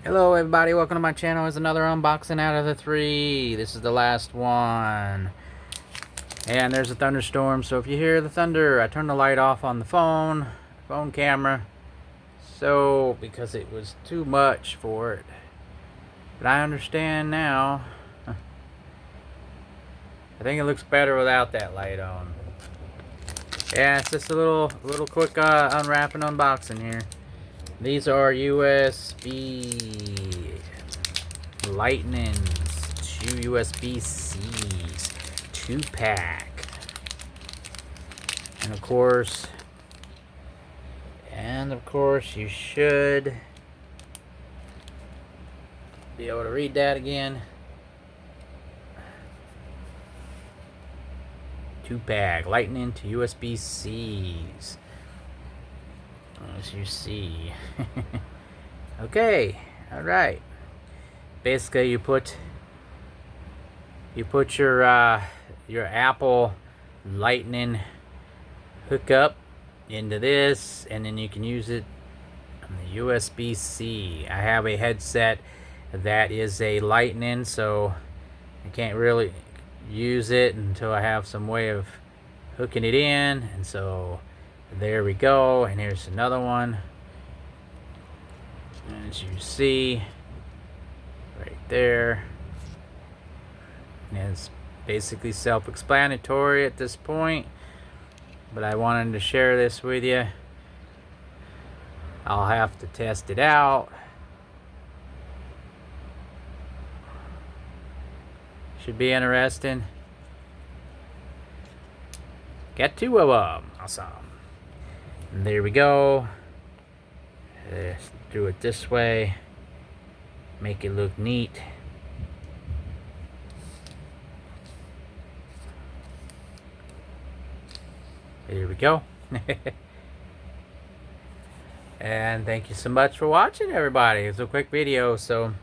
Hello everybody, welcome to my channel. It's another unboxing out of the 3. This is the last one. And there's a thunderstorm, so if you hear the thunder, I turned the light off on the phone camera. So, because it was too much for it. But I understand now. I think it looks better without that light on. Yeah, it's just a little quick unwrapping unboxing here. These are USB Lightnings, 2 USB-Cs, 2-pack. And of course, you should be able to read that again. 2-pack, Lightning to USB-Cs. As you see. Okay, alright. Basically, you put your Apple Lightning hookup into this, and then you can use it on the USB-C. I have a headset that is a Lightning, so I can't really use it until I have some way of hooking it in. And so there we go. And here's another one, as you see right there. And it's basically self-explanatory at this point, but I wanted to share this with you. I'll have to test it out. Should be interesting. Got 2 of them. Awesome. And there we go. Let's do it this way. Make it look neat. There we go. And thank you so much for watching, everybody. It's a quick video, so.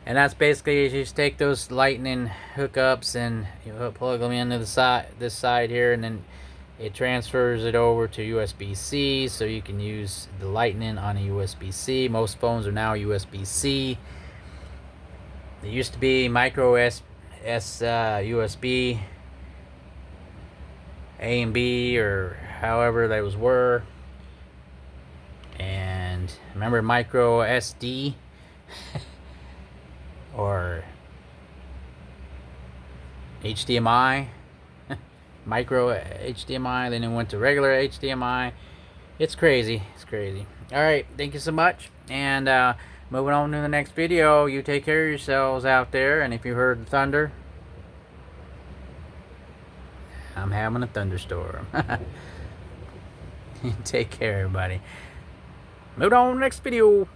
And that's basically, you just take those Lightning hookups and you plug them into this side here, and then it transfers it over to USB-C, so you can use the Lightning on a USB-C. Most phones are now USB-C. They used to be micro USB A and B, or however those were. And remember micro SD or HDMI, micro HDMI, then it went to regular HDMI. It's crazy. Alright, thank you so much, and moving on to the next video. You take care of yourselves out there, and if you heard the thunder, I'm having a thunderstorm. Take care, everybody. Moving on to the next video.